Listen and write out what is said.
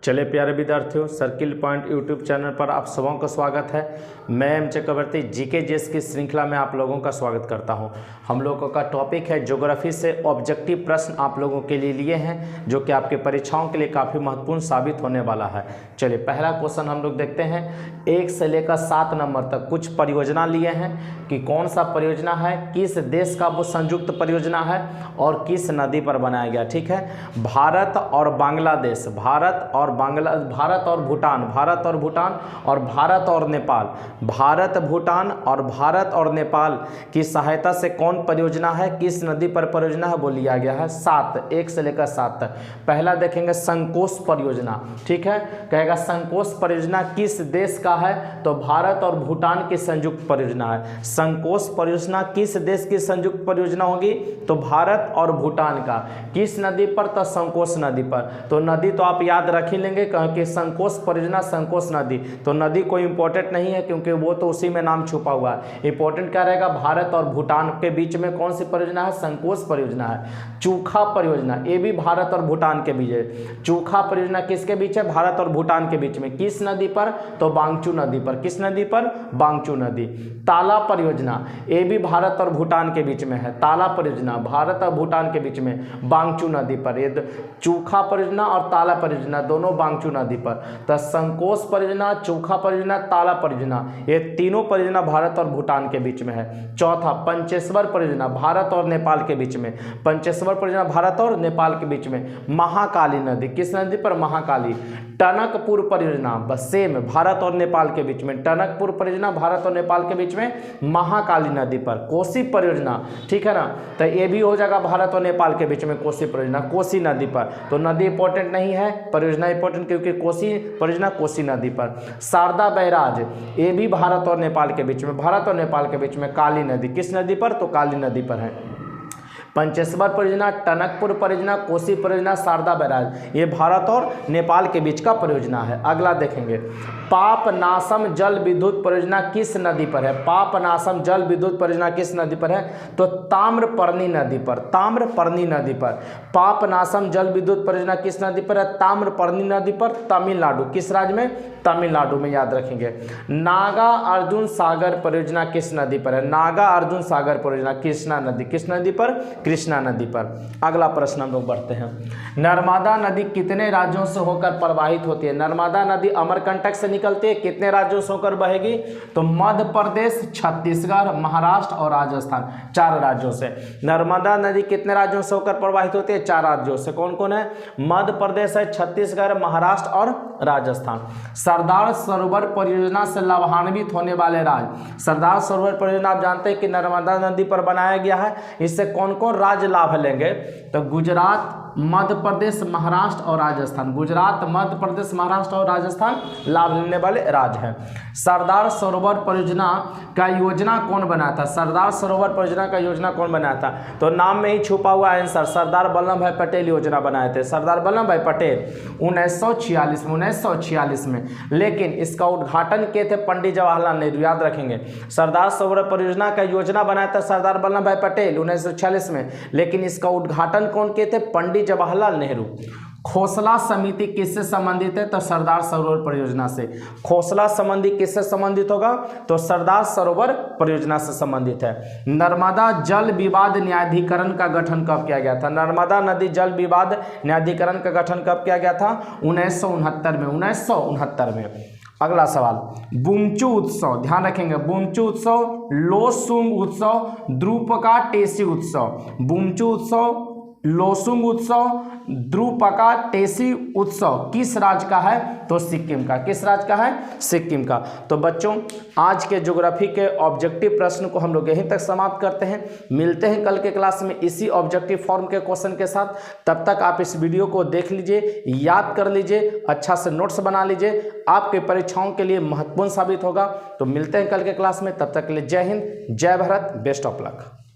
चले प्यारे विद्यार्थियों, सर्किल पॉइंट यूट्यूब चैनल पर आप सबों का स्वागत है। मैं एम चक्रवर्ती जीके जेस की श्रृंखला में आप लोगों का स्वागत करता हूं। हम लोगों का टॉपिक है ज्योग्राफी से ऑब्जेक्टिव प्रश्न आप लोगों के लिए हैं, जो कि आपके परीक्षाओं के लिए काफ़ी महत्वपूर्ण साबित होने वाला है। चलिए पहला क्वेश्चन हम लोग देखते हैं। 1 से लेकर 7 नंबर तक कुछ परियोजना लिए हैं कि कौन सा परियोजना है, किस देश का वो संयुक्त परियोजना है और किस नदी पर बनाया गया। ठीक है, भारत और बांग्लादेश, भारत और भूटान, भारत और भूटान और भारत और नेपाल, भारत भूटान और भारत और नेपाल की सहायता से कौन परियोजना है, किस नदी पर परियोजना है, वो लिया गया है 7, 1 से लेकर 7 तक। पहला देखेंगे संकोश परियोजना। ठीक है, कहेगा संकोश परियोजना किस देश का है, तो भारत और भूटान की संयुक्त परियोजना है। संकोश परियोजना किस देश की संयुक्त परियोजना होगी, तो भारत और भूटान का। किस नदी पर, तो संकोश नदी पर। तो नदी तो आप याद रख ही लेंगे, क्योंकि संकोश परियोजना, संकोश नदी, तो नदी कोई इंपॉर्टेंट नहीं है क्योंकि वो तो उसी में नाम छुपा हुआ है। इंपॉर्टेंट क्या रहेगा, भारत और भूटान के बीच में कौन सी परियोजना है, संकोश परियोजना है। चूखा परियोजना, ये भी भारत और भूटान के बीच है। चूखा परियोजना किसके बीच है, भारत और भूटान के बीच में। किस नदी पर, तो बांगचू नदी पर। किस नदी पर, बांगचू नदी। ताला परियोजना, ये भी भारत और भूटान के बीच में है। ताला परियोजना भारत और भूटान के बीच में, बांगचू नदी पर। ये चूखा परियोजना और ताला परियोजना दोनों बांगचू नदी पर। तो संकोश परियोजना, चूखा परियोजना, ताला परियोजना, ये तीनों परियोजना भारत और भूटान के बीच में है। चौथा पंचेश्वर परियोजना, भारत और नेपाल के बीच में। पंचेश्वर परियोजना भारत और नेपाल के बीच में। महाकाली नदी, किस नदी पर, महाकाली। टनकपुर परियोजना, बस सेम, भारत और नेपाल के बीच में। टनकपुर परियोजना भारत और नेपाल के बीच में, महाकाली नदी पर। कोसी परियोजना, ठीक है ना, तो ये भी हो जाएगा भारत और नेपाल के बीच में। कोसी परियोजना कोसी नदी पर। तो नदी इंपॉर्टेंट नहीं है, परियोजना इंपॉर्टेंट, क्योंकि कोसी परियोजना कोसी नदी पर। शारदा बैराज, ये भी भारत और नेपाल के बीच में, भारत और नेपाल के बीच में। काली नदी, किस नदी पर, तो काली नदी पर है। पंचेश्वर परियोजना, टनकपुर परियोजना, कोसी परियोजना, शारदा बैराज, ये भारत और नेपाल के बीच का परियोजना है। अगला देखेंगे, पापनासम जल विद्युत परियोजना किस नदी पर है। पापनासम जल विद्युत परियोजना किस नदी पर है, तो ताम्रपर्णी नदी पर। ताम्रपर्णी नदी पर। पापनासम जल विद्युत परियोजना किस नदी पर है, ताम्रपर्णी नदी पर, तमिलनाडु। किस राज्य में, तमिलनाडु में, याद रखेंगे। नागा अर्जुन सागर परियोजना किस नदी पर है। नागा अर्जुन सागर परियोजना कृष्णा नदी, किस नदी पर, कृष्णा नदी पर। अगला प्रश्न हम लोग बढ़ते हैं। नर्मदा नदी कितने राज्यों से होकर प्रवाहित होती है। नर्मदा नदी अमरकंटक से निकलती है, कितने राज्यों से होकर बहेगी, तो मध्य प्रदेश, छत्तीसगढ़, महाराष्ट्र और राजस्थान, 4 राज्यों से। नर्मदा नदी कितने राज्यों से होकर प्रवाहित होती है, 4 राज्यों से। कौन कौन है, मध्य प्रदेश है, छत्तीसगढ़, महाराष्ट्र और राजस्थान। सरदार सरोवर परियोजना से लाभान्वित होने वाले राज्य। सरदार सरोवर परियोजना आप जानते हैं कि नर्मदा नदी पर बनाया गया है। इससे कौन कौन राज्य लाभ लेंगे, तो गुजरात, मध्य प्रदेश, महाराष्ट्र और राजस्थान। गुजरात, मध्य प्रदेश, महाराष्ट्र और राजस्थान लाभ लेने वाले राज्य हैं। सरदार सरोवर परियोजना का योजना कौन बनाया था। सरदार सरोवर परियोजना का योजना कौन बनाया था, तो नाम में ही छुपा हुआ आंसर, सरदार वल्लभ भाई पटेल योजना बनाए थे। सरदार वल्लभ भाई पटेल 1946 में। लेकिन इसका उद्घाटन किए थे पंडित जवाहरलाल नेहरू, याद रखेंगे। सरदार सरोवर परियोजना का योजना बनाया था सरदार वल्लभ भाई पटेल 1946 में, लेकिन इसका उद्घाटन कौन किए थे, पंडित जवाहरलाल नेहरू। खोसला समिति किससे संबंधित है, तो सरदार सरोवर परियोजना से। खोसला समिति किससे संबंधित होगा, तो सरदार सरोवर परियोजना से संबंधित है। नर्मदा जल विवाद न्यायाधिकरण का गठन कब किया गया था। नर्मदा नदी जल विवाद न्यायाधिकरण का गठन कब किया गया था, 1969 में। 1969 में। अगला सवाल, बुमचू उत्सव, ध्यान रखेंगे, बुमचू उत्सव, लोसुंग उत्सव, द्रुपका टेसी उत्सव। बुमचू उत्सव, लोसुंग उत्सव, द्रुपका टेसी उत्सव किस राज्य का है, तो सिक्किम का। किस राज्य का है, सिक्किम का। तो बच्चों, आज के ज्योग्राफी के ऑब्जेक्टिव प्रश्न को हम लोग यहीं तक समाप्त करते हैं। मिलते हैं कल के क्लास में इसी ऑब्जेक्टिव फॉर्म के क्वेश्चन के साथ। तब तक आप इस वीडियो को देख लीजिए, याद कर लीजिए, अच्छा से नोट्स बना लीजिए, आपके परीक्षाओं के लिए महत्वपूर्ण साबित होगा। तो मिलते हैं कल के क्लास में, तब तक के लिए जय हिंद, जय भारत, बेस्ट ऑफ लक।